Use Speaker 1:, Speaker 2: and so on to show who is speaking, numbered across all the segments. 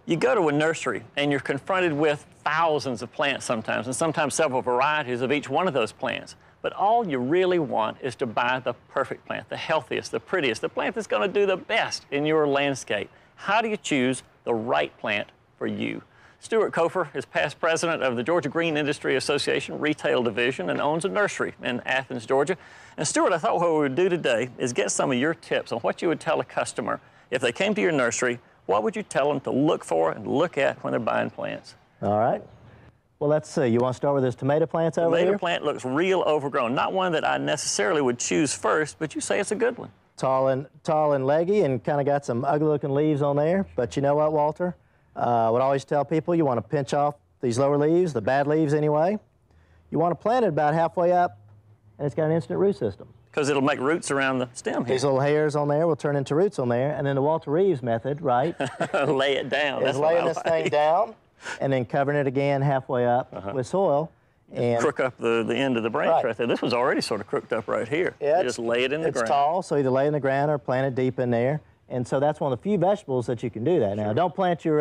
Speaker 1: You go to a nursery and you're confronted with thousands of plants sometimes, and sometimes several varieties of each one of those plants. But all you really want is to buy the perfect plant, the healthiest, the prettiest, the plant that's going to do the best in your landscape. How do you choose the right plant for you? Stuart Cofer is past president of the Georgia Green Industry Association Retail Division and owns a nursery in Athens, Georgia. And Stuart, I thought what we would do today is get some of your tips on what you would tell a customer if they came to your nursery. What would you tell them to look for and look at when they're buying plants?
Speaker 2: All right. Well, let's see. You want to start with this tomato plants over here?
Speaker 1: Tomato plant looks real overgrown. Not one that I necessarily would choose first, but you say it's a good one.
Speaker 2: Tall and leggy and kind of got some ugly-looking leaves on there. But you know what, Walter? I would always tell people you want to pinch off these lower leaves, the bad leaves anyway. You want to plant it about halfway up, and it's got an instant root system.
Speaker 1: Because it'll make roots around the stem here.
Speaker 2: These little hairs on there will turn into roots on there, and then the Walter Reeves method, right?
Speaker 1: Lay it down.
Speaker 2: Is laying this thing down, and then covering it again halfway up with soil. And
Speaker 1: crook up the end of the branch right there. This was already sort of crooked up right here.
Speaker 2: Yeah,
Speaker 1: you just lay it in the ground.
Speaker 2: It's tall, so either lay it in the ground or plant it deep in there. And so that's one of the few vegetables that you can do that. Now, don't plant your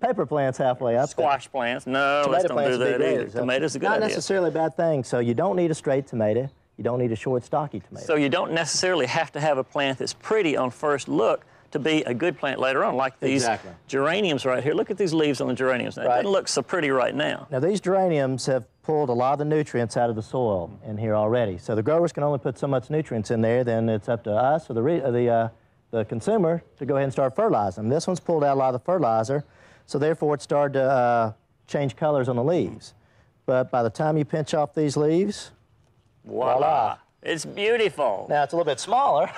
Speaker 2: pepper plants halfway up.
Speaker 1: Squash plants, no, let's don't do that either. Tomatoes are a good idea.
Speaker 2: Not necessarily a bad thing. So you don't need a straight tomato. You don't need a short, stocky tomato.
Speaker 1: So you don't necessarily have to have a plant that's pretty on first look to be a good plant later on, like these geraniums right here. Look at these leaves on the geraniums. Now, it doesn't look so pretty right now.
Speaker 2: Now, these geraniums have pulled a lot of the nutrients out of the soil in here already. So the growers can only put so much nutrients in there, then it's up to us or the consumer to go ahead and start fertilizing them. This one's pulled out a lot of the fertilizer, so therefore it started to change colors on the leaves. But by the time you pinch off these leaves, voila.
Speaker 1: It's beautiful.
Speaker 2: Now, it's a little bit smaller,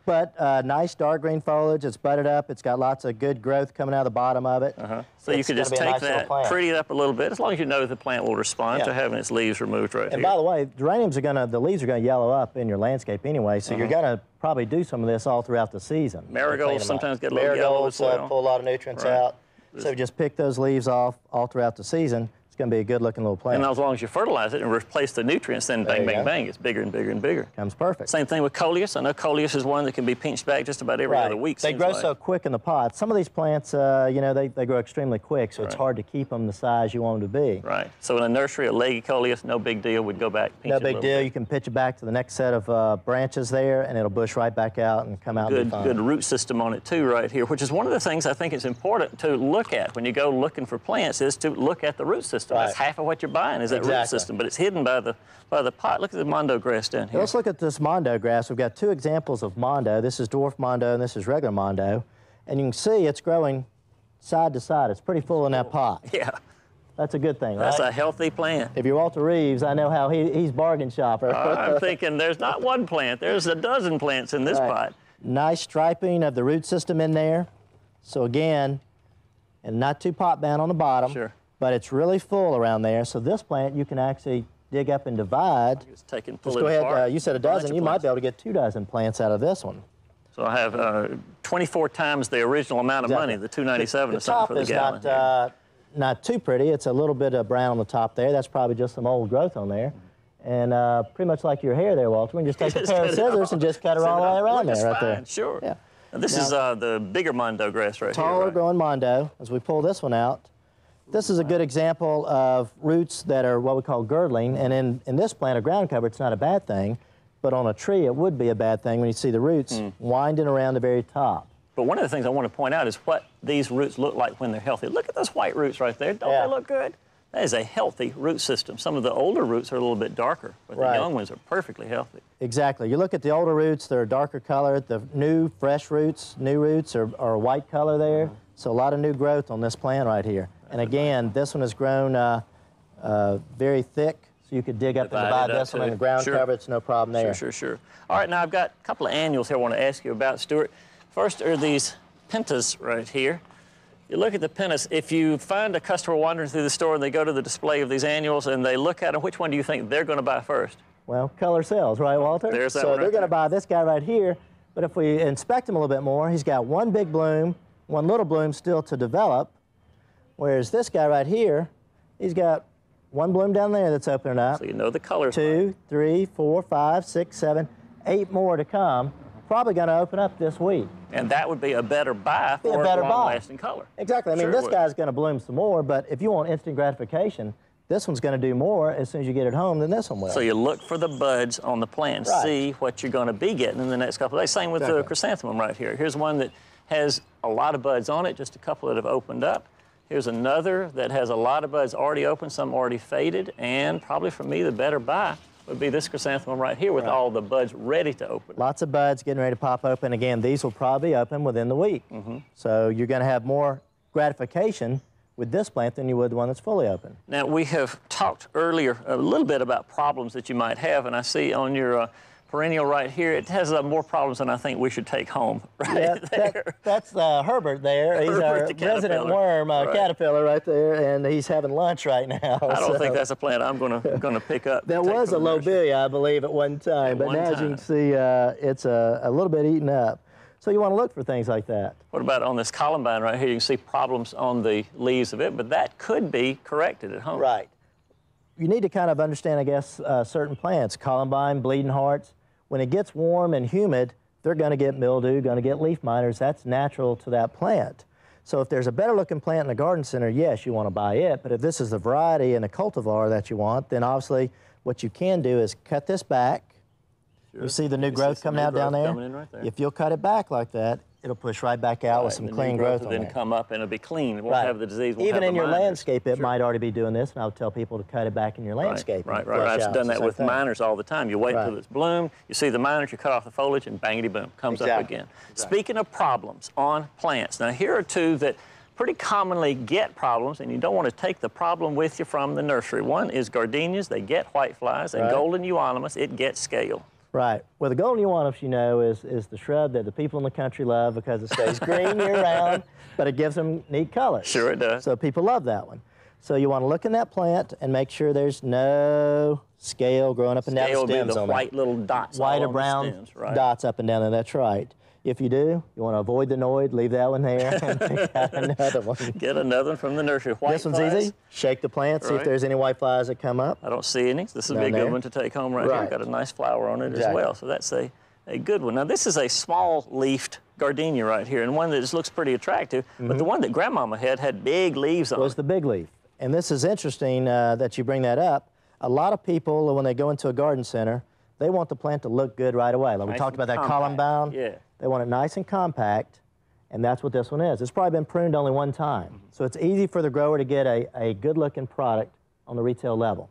Speaker 2: but nice dark green foliage. It's budded up. It's got lots of good growth coming out of the bottom of it.
Speaker 1: So you could just take that, pretty it up a little bit, as long as you know the plant will respond to having its leaves removed right here.
Speaker 2: And by the way, geraniums are the leaves are going to yellow up in your landscape anyway, so you're going to probably do some of this all throughout the season.
Speaker 1: Marigolds sometimes get a little yellow as well.
Speaker 2: Pull a lot of nutrients out. So just pick those leaves off all throughout the season. Going to be a good-looking little plant.
Speaker 1: And as long as you fertilize it and replace the nutrients, then bang, bang, bang, it's bigger and bigger and bigger.
Speaker 2: Comes perfect.
Speaker 1: Same thing with coleus. I know coleus is one that can be pinched back just about every other week.
Speaker 2: They grow so quick in the pot. Some of these plants, you know, they grow extremely quick, so it's hard to keep them the size you want them to be.
Speaker 1: Right. So in a nursery, a leggy coleus, no big deal. We'd go back, pinch it
Speaker 2: No big deal. You can pitch it back to the next set of branches there, and it'll bush right back out and come out.
Speaker 1: Good root system on it too, right here. Which is one of the things I think it's important to look at when you go looking for plants, is to look at the root system. That's half of what you're buying is that root system, but it's hidden by the pot. Look at the mondo grass down here.
Speaker 2: Let's look at this mondo grass. We've got two examples of mondo. This is dwarf mondo and this is regular mondo, and you can see it's growing side to side. It's pretty full in that pot.
Speaker 1: Yeah.
Speaker 2: That's a good thing, right?
Speaker 1: That's a healthy plant.
Speaker 2: If you're Walter Reeves, I know how he's bargain shopper.
Speaker 1: I'm thinking there's not one plant. There's a dozen plants in this pot.
Speaker 2: Nice striping of the root system in there. So again, and not too pot bound on the bottom.
Speaker 1: Sure.
Speaker 2: But it's really full around there. So this plant you can actually dig up and divide.
Speaker 1: Just go
Speaker 2: ahead. You said a dozen. You might be able to get 2 dozen plants out of this one.
Speaker 1: So I have 24 times the original amount of money, the $2.97 or something for the gallon.
Speaker 2: The top is not too pretty. It's a little bit of brown on the top there. That's probably just some old growth on there. And pretty much like your hair there, Walter. We can just take a pair of scissors and just cut it all the way around there, right there.
Speaker 1: Sure.
Speaker 2: Yeah.
Speaker 1: Now, this is the bigger mondo grass right here.
Speaker 2: Taller growing mondo. As we pull this one out, this is a good example of roots that are what we call girdling, and in this plant, a ground cover, it's not a bad thing, but on a tree, it would be a bad thing when you see the roots winding around the very top.
Speaker 1: But one of the things I want to point out is what these roots look like when they're healthy. Look at those white roots right there. Don't they look good? That is a healthy root system. Some of the older roots are a little bit darker, but the young ones are perfectly healthy.
Speaker 2: Exactly. You look at the older roots, they're a darker color. The new, fresh roots, new roots are a white color there. So a lot of new growth on this plant right here. And again, this one has grown very thick, so you could dig up and divide this one in the ground cover. It's no problem there.
Speaker 1: Sure. All right, now I've got a couple of annuals here I want to ask you about, Stuart. First are these pentas right here. You look at the pentas. If you find a customer wandering through the store and they go to the display of these annuals and they look at them, which one do you think they're going to buy first?
Speaker 2: Well, color sells, right, Walter?
Speaker 1: There's that
Speaker 2: so
Speaker 1: one
Speaker 2: they're going to buy this guy right here, but if we inspect him a little bit more, he's got one big bloom, one little bloom still to develop, whereas this guy right here, he's got one bloom down there that's opening up.
Speaker 1: So you know the colors.
Speaker 2: 2, 3, 4, 5, 6, 7, 8 more to come. probably going to open up this week.
Speaker 1: And that would be a better buy for long-lasting color.
Speaker 2: Exactly. I mean, this guy's going to bloom some more, but if you want instant gratification, this one's going to do more as soon as you get it home than this one will.
Speaker 1: So you look for the buds on the plant, see what you're going to be getting in the next couple of days. Same with the chrysanthemum right here. Here's one that has a lot of buds on it, just a couple that have opened up. Here's another that has a lot of buds already open, some already faded, and probably for me the better buy would be this chrysanthemum right here with all the buds ready to open.
Speaker 2: Lots of buds getting ready to pop open. Again, these will probably open within the week. So you're going to have more gratification with this plant than you would the one that's fully open.
Speaker 1: Now, we have talked earlier a little bit about problems that you might have, and I see on your perennial right here, it has more problems than I think we should take home right there.
Speaker 2: That's Herbert there. He's our resident worm caterpillar right there, and he's having lunch right now.
Speaker 1: I don't think that's a plant I'm gonna pick up.
Speaker 2: There was a lobelia, I believe, at one time, but now as you can see, it's a little bit eaten up. So you want to look for things like that.
Speaker 1: What about on this columbine right here? You can see problems on the leaves of it, but that could be corrected at home.
Speaker 2: Right. You need to kind of understand, I guess, certain plants, columbine, bleeding hearts. When it gets warm and humid, they're going to get mildew, going to get leaf miners. That's natural to that plant. So if there's a better looking plant in the garden center, yes, you want to buy it. But if this is the variety and the cultivar that you want, then obviously what you can do is cut this back. You see the new growth coming out down there?
Speaker 1: Right there?
Speaker 2: If you'll cut it back like that, it'll push right back out with some clean growth on it.
Speaker 1: Then come up and it'll be clean. It won't have the disease.
Speaker 2: Even in your landscape, it might already be doing this, and I would tell people to cut it back in your landscape.
Speaker 1: Right. I've done that with minors all the time. You wait until it's bloomed, you see the minors, you cut off the foliage, and bangity boom, comes up again. Speaking of problems on plants, now here are two that pretty commonly get problems, and you don't want to take the problem with you from the nursery. One is gardenias, they get whiteflies, and golden euonymus, it gets scale.
Speaker 2: Right. Well, the golden euonymus, you know, is the shrub that the people in the country love because it stays green year-round, but it gives them neat colors.
Speaker 1: Sure it does.
Speaker 2: So people love that one. So you want to look in that plant and make sure there's no scale growing up and down the stems on it.
Speaker 1: Scale would be the white little dots
Speaker 2: white or brown dots up and down there, that's right. If you do, you want to avoid the Noid, leave that one there, and pick out another one.
Speaker 1: Get another one from the nursery.
Speaker 2: This one's easy. Shake the plant, see if there's any white flies that come up.
Speaker 1: I don't see any. This would be a good one to take home right here. Got a nice flower on it as well, so that's a good one. Now, this is a small-leafed gardenia right here, and one that just looks pretty attractive, but the one that Grandmama had big leaves on it.
Speaker 2: Was the big leaf. And this is interesting that you bring that up. A lot of people, when they go into a garden center, they want the plant to look good right away. Like we talked about that columbine.
Speaker 1: Yeah.
Speaker 2: They want it nice and compact, and that's what this one is. It's probably been pruned only one time. So it's easy for the grower to get a good-looking product on the retail level.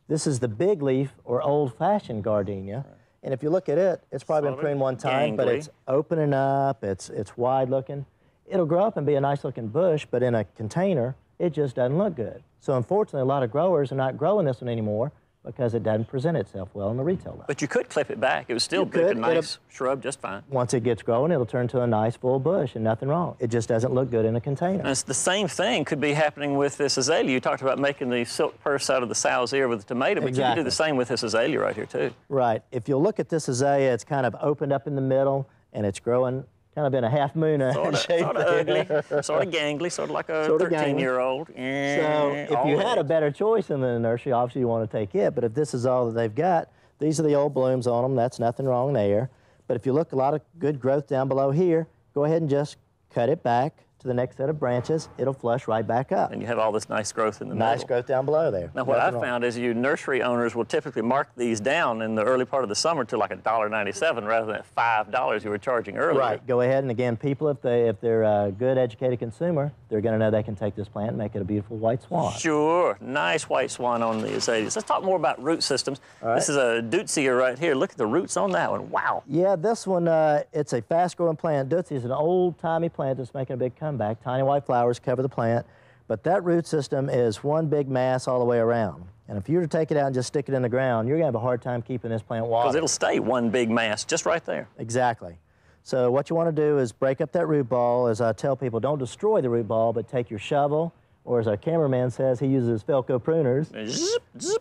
Speaker 2: This is the big leaf or old-fashioned gardenia. And if you look at it, it's probably been pruned one time, but it's opening up, it's wide-looking. It'll grow up and be a nice-looking bush, but in a container, it just doesn't look good. So unfortunately, a lot of growers are not growing this one anymore because it doesn't present itself well on the retail level.
Speaker 1: But you could clip it back. It would still be a nice shrub just fine.
Speaker 2: Once it gets growing, it'll turn to a nice full bush and nothing wrong. It just doesn't look good in a container.
Speaker 1: And it's the same thing could be happening with this azalea. You talked about making the silk purse out of the sow's ear with the tomato, but you can do the same with this azalea right here too.
Speaker 2: Right. If you'll look at this azalea, it's kind of opened up in the middle and it's growing kind of in a half moon shape.
Speaker 1: Sort of ugly, sort of gangly, sort of like a 13-year-old.
Speaker 2: So if you had a better choice in the nursery, obviously you want to take it. But if this is all that they've got, these are the old blooms on them. That's nothing wrong there. But if you look, a lot of good growth down below here, go ahead and just cut it back to the next set of branches. It'll flush right back up.
Speaker 1: And you have all this nice growth in the middle.
Speaker 2: Nice growth down below there.
Speaker 1: Now, what I've found is you nursery owners will typically mark these down in the early part of the summer to like $1.97 rather than $5 you were charging earlier.
Speaker 2: Right. Go ahead, and again, people, if they're a good, educated consumer, they're going to know they can take this plant and make it a beautiful white swan.
Speaker 1: Sure. Nice white swan on the azaleas. Let's talk more about root systems. This is a Deutzia right here. Look at the roots on that one. Wow.
Speaker 2: Yeah, this one, it's a fast-growing plant. Deutzia is an old-timey plant that's making a big comeback. Tiny white flowers cover the plant, but that root system is one big mass all the way around. And if you were to take it out and just stick it in the ground, you're going to have a hard time keeping this plant watered.
Speaker 1: Because it'll stay one big mass just right there.
Speaker 2: Exactly. So what you want to do is break up that root ball. As I tell people, don't destroy the root ball, but take your shovel, or as our cameraman says, he uses Felco pruners,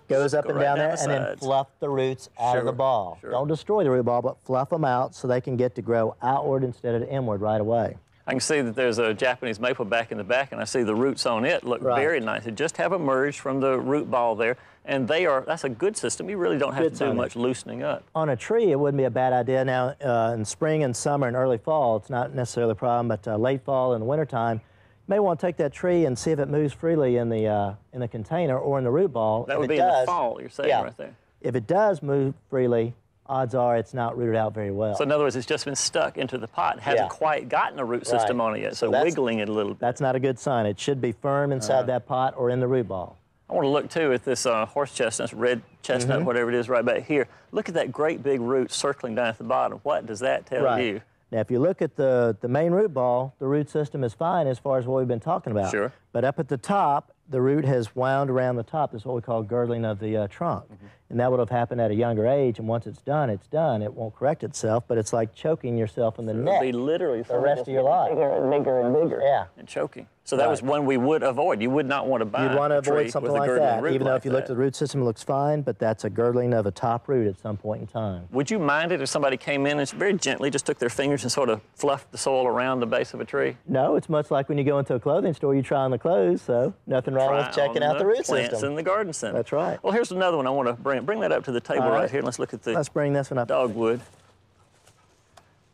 Speaker 2: goes up and down there, and then fluff the roots out of the ball. Don't destroy the root ball, but fluff them out so they can get to grow outward instead of inward right away.
Speaker 1: I can see that there's a Japanese maple back in the back, and I see the roots on it look
Speaker 2: Right.
Speaker 1: very nice. They just have emerged from the root ball there, and that's a good system. You really don't have
Speaker 2: Good
Speaker 1: to do
Speaker 2: sign.
Speaker 1: much loosening up.
Speaker 2: On a tree, it wouldn't be a bad idea. Now, in spring and summer and early fall, it's not necessarily a problem, but late fall and wintertime, you may want to take that tree and see if it moves freely in the container or in the root ball.
Speaker 1: That
Speaker 2: If
Speaker 1: would
Speaker 2: it
Speaker 1: be in the
Speaker 2: does,
Speaker 1: fall, you're saying
Speaker 2: yeah.
Speaker 1: right there.
Speaker 2: If it does move freely, odds are it's not rooted out very well.
Speaker 1: So in other words, it's just been stuck into the pot. It hasn't
Speaker 2: Yeah.
Speaker 1: quite gotten a root system
Speaker 2: Right.
Speaker 1: on it yet,
Speaker 2: So
Speaker 1: so
Speaker 2: that's-
Speaker 1: wiggling it a little bit.
Speaker 2: That's not a good sign. It should be firm inside that pot or in the root ball.
Speaker 1: I want to look too at this horse chestnut, red chestnut,
Speaker 2: Mm-hmm.
Speaker 1: whatever it is right back here. Look at that great big root circling down at the bottom. What does that tell you?
Speaker 2: Now, if you look at the main root ball, the root system is fine as far as what we've been talking about.
Speaker 1: Sure.
Speaker 2: But up at the top, the root has wound around the top. This is what we call girdling of the trunk. And that would have happened at a younger age, and once it's done, it's done. It won't correct itself, but it's like choking yourself in the
Speaker 1: It'll
Speaker 2: neck
Speaker 1: be literally
Speaker 2: the rest of your life.
Speaker 1: bigger and bigger and bigger.
Speaker 2: Yeah.
Speaker 1: And choking. So that was one we would avoid. You would not want to buy
Speaker 2: You'd want to
Speaker 1: a tree
Speaker 2: avoid something
Speaker 1: with a
Speaker 2: like
Speaker 1: girdling
Speaker 2: that,
Speaker 1: root
Speaker 2: even though
Speaker 1: like
Speaker 2: if you look at
Speaker 1: that.
Speaker 2: the root system, it looks fine, but that's a girdling of a top root at some point in time.
Speaker 1: Would you mind it if somebody came in and very gently just took their fingers and sort of fluffed the soil around the base of a tree?
Speaker 2: No, it's much like when you go into a clothing store, you try on the clothes, so nothing wrong with checking out the root
Speaker 1: plants
Speaker 2: system.
Speaker 1: in the garden center.
Speaker 2: That's right.
Speaker 1: Well, here's another one I want to bring that up to the table
Speaker 2: All
Speaker 1: right
Speaker 2: right.
Speaker 1: here. Let's look at the
Speaker 2: Let's bring this one up.
Speaker 1: dogwood.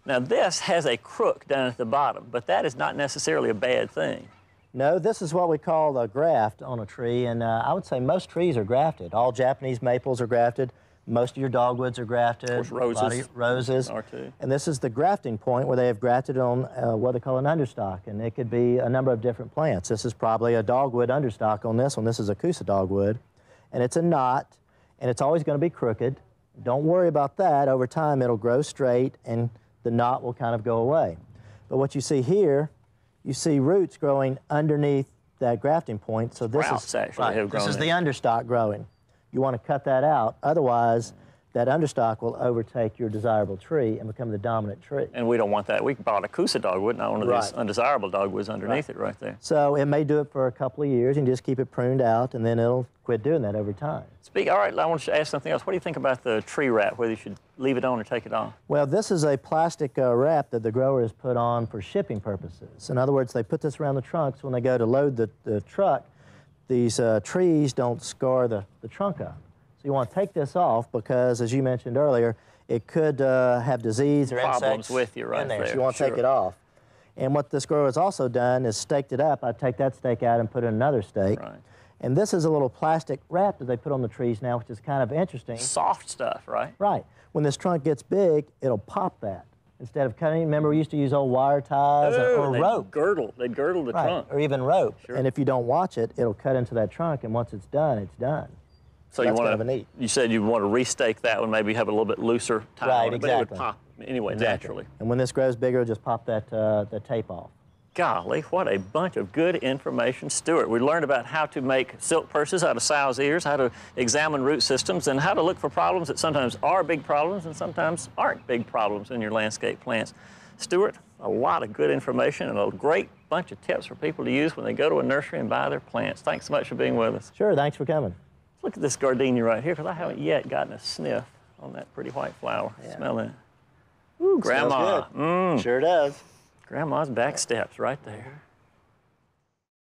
Speaker 1: Now this has a crook down at the bottom, but that is not necessarily a bad thing.
Speaker 2: No, this is what we call a graft on a tree, and I would say most trees are grafted. All Japanese maples are grafted. Most of your dogwoods are grafted.
Speaker 1: Of course,
Speaker 2: A lot of
Speaker 1: roses
Speaker 2: your roses
Speaker 1: are too.
Speaker 2: And this is the grafting point where they have grafted on what they call an understock, and it could be a number of different plants. This is probably a dogwood understock on this one. This is a Kusa dogwood, and it's a knot, and it's always going to be crooked. Don't worry about that. Over time, it'll grow straight, and the knot will kind of go away. But what you see here, you see roots growing underneath that grafting point. So this
Speaker 1: Sprouts
Speaker 2: is
Speaker 1: actually have
Speaker 2: This
Speaker 1: grown
Speaker 2: is
Speaker 1: in.
Speaker 2: the understock growing. You want to cut that out. Otherwise, that understock will overtake your desirable tree and become the dominant tree.
Speaker 1: And we don't want that. We bought a Kusa dogwood, not one of these
Speaker 2: Right.
Speaker 1: undesirable dogwoods underneath it right there.
Speaker 2: So it may do it for a couple of years and just keep it pruned out, and then it'll quit doing that over time.
Speaker 1: All right, I want to ask something else. What do you think about the tree wrap, whether you should leave it on or take it off?
Speaker 2: Well, this is a plastic wrap that the grower has put on for shipping purposes. In other words, they put this around the trunks when they go to load the truck. These trees don't scar the trunk up. So you want to take this off because, as you mentioned earlier, it could have disease or
Speaker 1: Problems
Speaker 2: insects
Speaker 1: with you right
Speaker 2: in there.
Speaker 1: there,
Speaker 2: So you want to take
Speaker 1: sure.
Speaker 2: it off. And what this grower has also done is staked it up. I take that stake out and put in another stake.
Speaker 1: Right.
Speaker 2: And this is a little plastic wrap that they put on the trees now, which is kind of interesting.
Speaker 1: Soft stuff, right?
Speaker 2: Right. When this trunk gets big, it'll pop that. Instead of cutting, remember we used to use old wire ties or
Speaker 1: they'd
Speaker 2: rope.
Speaker 1: They'd girdle the
Speaker 2: Right,
Speaker 1: trunk.
Speaker 2: or even rope.
Speaker 1: Sure.
Speaker 2: And if you don't watch it, it'll cut into that trunk, and once it's done, it's done.
Speaker 1: So you
Speaker 2: that's
Speaker 1: want
Speaker 2: kind of a neat.
Speaker 1: You said you want to restake that one, maybe have a little bit looser tie
Speaker 2: Right,
Speaker 1: on it, but it would
Speaker 2: exactly.
Speaker 1: pop anyway naturally.
Speaker 2: And when this grows bigger, it'll just pop that the tape off.
Speaker 1: Golly, what a bunch of good information, Stuart. We learned about how to make silk purses out of sow's ears, how to examine root systems, and how to look for problems that sometimes are big problems and sometimes aren't big problems in your landscape plants. Stuart, a lot of good information and a great bunch of tips for people to use when they go to a nursery and buy their plants. Thanks so much for being with us.
Speaker 2: Sure, thanks for coming.
Speaker 1: Look at this gardenia right here, because I haven't yet gotten a sniff on that pretty white flower.
Speaker 2: Yeah.
Speaker 1: Smell that. Ooh, Grandma.
Speaker 2: Smells good. Sure does.
Speaker 1: Grandma's back steps right there.